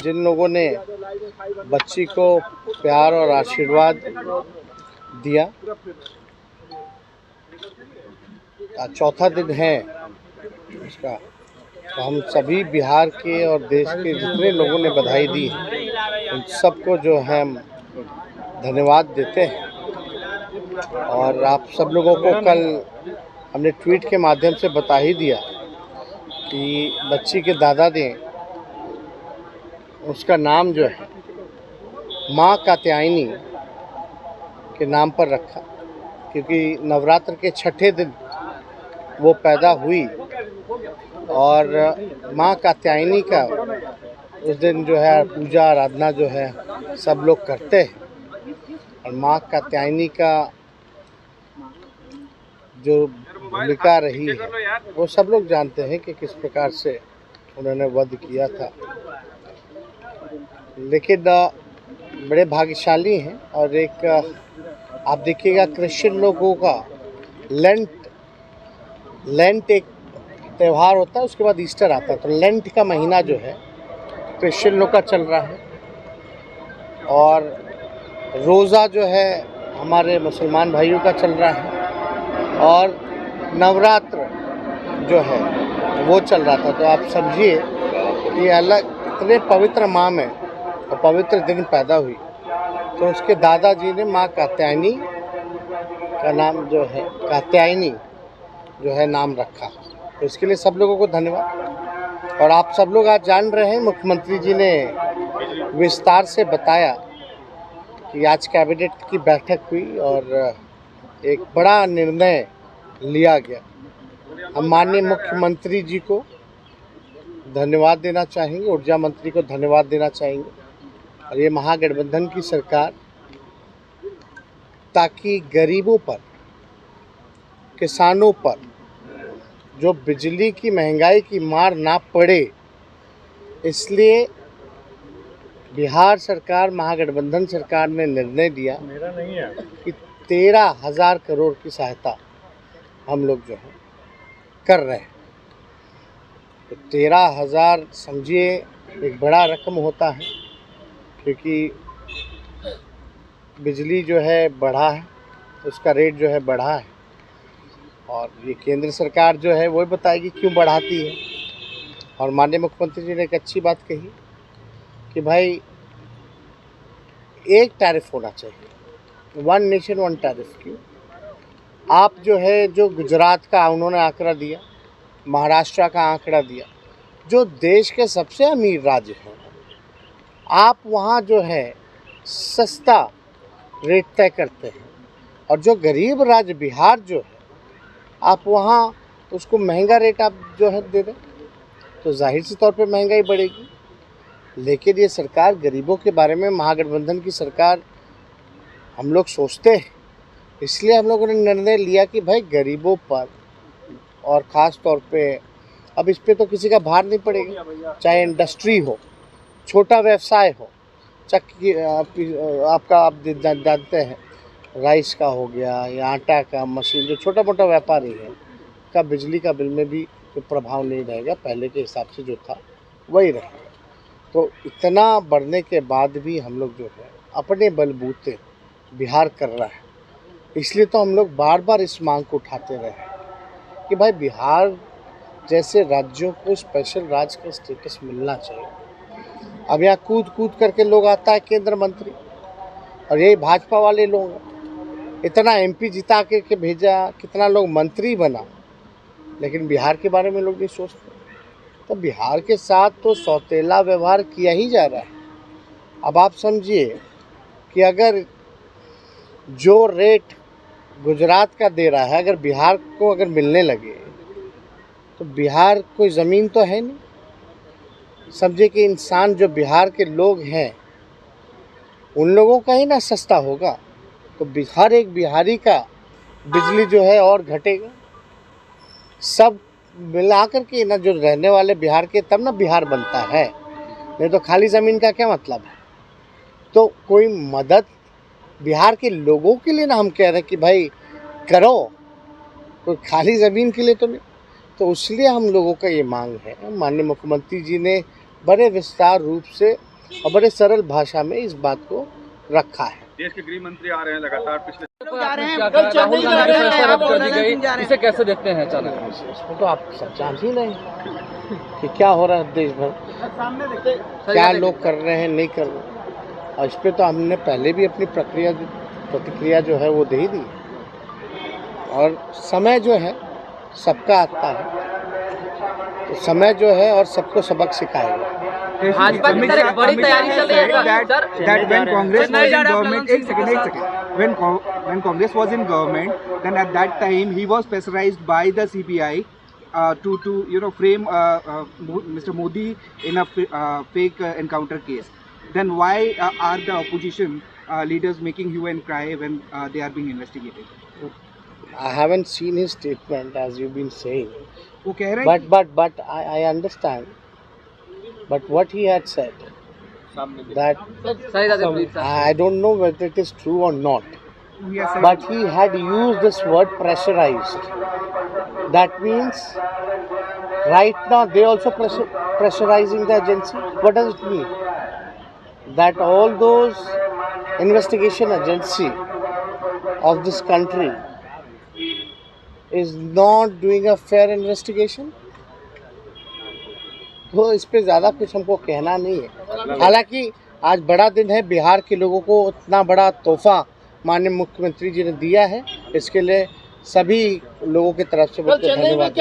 जिन लोगों ने बच्ची को प्यार और आशीर्वाद दिया, चौथा दिन है इसका, तो हम सभी बिहार के और देश के जितने लोगों ने बधाई दी उन सबको जो है हम धन्यवाद देते हैं। और आप सब लोगों को कल हमने ट्वीट के माध्यम से बता ही दिया कि बच्ची के दादा ने उसका नाम जो है माँ कात्यायनी के नाम पर रखा, क्योंकि नवरात्र के छठे दिन वो पैदा हुई और माँ कात्यायनी का उस दिन जो है पूजा आराधना जो है सब लोग करते हैं। और माँ कात्यायनी का जो भूमिका रही है वो सब लोग जानते हैं कि किस प्रकार से उन्होंने वध किया था। लेकिन बड़े भाग्यशाली हैं। और एक आप देखिएगा क्रिश्चियन लोगों का लेंट एक त्यौहार होता है, उसके बाद ईस्टर आता है, तो लेंट का महीना जो है क्रिश्चियन लोग का चल रहा है और रोज़ा जो है हमारे मुसलमान भाइयों का चल रहा है और नवरात्र जो है वो चल रहा था। तो आप समझिए कि अलग इतने पवित्र माह में और पवित्र दिन पैदा हुई, तो उसके दादाजी ने माँ कात्यायनी का नाम जो है कात्यायनी जो है नाम रखा। तो इसके लिए सब लोगों को धन्यवाद। और आप सब लोग आज जान रहे हैं, मुख्यमंत्री जी ने विस्तार से बताया कि आज कैबिनेट की बैठक हुई और एक बड़ा निर्णय लिया गया। हम माननीय मुख्यमंत्री जी को धन्यवाद देना चाहेंगे, ऊर्जा मंत्री को धन्यवाद देना चाहेंगे और ये महागठबंधन की सरकार, ताकि गरीबों पर, किसानों पर जो बिजली की महंगाई की मार ना पड़े, इसलिए बिहार सरकार, महागठबंधन सरकार ने निर्णय लिया कि 13,000 करोड़ की सहायता हम लोग जो है कर रहे हैं। तो 13,000 समझिए एक बड़ा रकम होता है, क्योंकि बिजली जो है बढ़ा है, उसका रेट जो है बढ़ा है और ये केंद्र सरकार जो है वही बताएगी क्यों बढ़ाती है। और माननीय मुख्यमंत्री जी ने एक अच्छी बात कही कि भाई एक टैरिफ होना चाहिए, वन नेशन वन टैरिफ। क्यों आप जो है, जो गुजरात का उन्होंने आंकड़ा दिया, महाराष्ट्र का आंकड़ा दिया, जो देश के सबसे अमीर राज्य हैं, आप वहाँ जो है सस्ता रेट तय करते हैं और जो गरीब राज्य बिहार जो है आप वहाँ उसको महंगा रेट आप जो है दे दें, तो जाहिर सी तौर पे महंगाई बढ़ेगी। लेकिन ये सरकार गरीबों के बारे में, महागठबंधन की सरकार, हम लोग सोचते हैं, इसलिए हम लोगों ने निर्णय लिया कि भाई गरीबों पर और ख़ास तौर पे अब इस पे तो किसी का भार नहीं पड़ेगा, चाहे इंडस्ट्री हो, छोटा व्यवसाय हो, चक्की आपका आप जानते हैं राइस का हो गया या आटा का मशीन, जो छोटा मोटा व्यापारी है का बिजली का बिल में भी कोई प्रभाव नहीं रहेगा, पहले के हिसाब से जो था वही रहेगा। तो इतना बढ़ने के बाद भी हम लोग जो है अपने बलबूते बिहार कर रहा है। इसलिए तो हम लोग बार बार इस मांग को उठाते रहे कि भाई बिहार जैसे राज्यों को स्पेशल राज्य का स्टेटस मिलना चाहिए। अब यहाँ कूद कूद करके लोग आता है केंद्र मंत्री, और यही भाजपा वाले लोग इतना एमपी जिता के भेजा, कितना लोग मंत्री बना, लेकिन बिहार के बारे में लोग नहीं सोचते। तो बिहार के साथ तो सौतेला व्यवहार किया ही जा रहा है। अब आप समझिए कि अगर जो रेट गुजरात का दे रहा है, अगर बिहार को अगर मिलने लगे, तो बिहार कोई ज़मीन तो है नहीं। समझिए कि इंसान जो बिहार के लोग हैं उन लोगों का ही ना सस्ता होगा, तो हर एक बिहारी का बिजली जो है और घटेगा। सब मिला कर के ना जो रहने वाले बिहार के, तब ना बिहार बनता है, नहीं तो खाली ज़मीन का क्या मतलब है। तो कोई मदद बिहार के लोगों के लिए ना हम कह रहे हैं कि भाई करो, कोई खाली ज़मीन के लिए तो नहीं। तो इसलिए हम लोगों का ये मांग है। माननीय मुख्यमंत्री जी ने बड़े विस्तार रूप से और बड़े सरल भाषा में इस बात को रखा है। देश के गृह मंत्री आ रहे हैं लगातार पिछले राहुल गांधी की सस्पेंड कर दी गई, इसे कैसे देखते हैं अचानक? इसमें तो आप सब जान ही रहे हैं कि क्या हो रहा है देश भर, क्या लोग कर रहे हैं, नहीं कर रहे। और इस पर तो हमने पहले भी अपनी प्रतिक्रिया जो है वो दे ही दी। और समय जो है सबका आता है, तो समय जो है और सबको सबक सिखाएगा। भाजपा की तरफ एक बड़ी तैयारी चल रही है sir. That when Congress was in government, एक second. When Congress was in government, then at that time he was pressurized by the CBI to frame Mr. Modi in a fake encounter case. Then why are the opposition leaders making hue and cry when they are being investigated? I haven't seen his statement as you've been saying, वो कह रहे हैं but I understand. But what he had said, that I don't know whether it is true or not, he has said but he had used this word pressurized. That means right now they also pressurizing the agency. What does it mean? That all those investigation agency of this country is not doing a fair investigation? तो इस पे ज़्यादा कुछ हमको कहना नहीं है। हालांकि आज बड़ा दिन है, बिहार के लोगों को इतना बड़ा तोहफा माननीय मुख्यमंत्री जी ने दिया है, इसके लिए सभी लोगों की तरफ से बहुत धन्यवाद।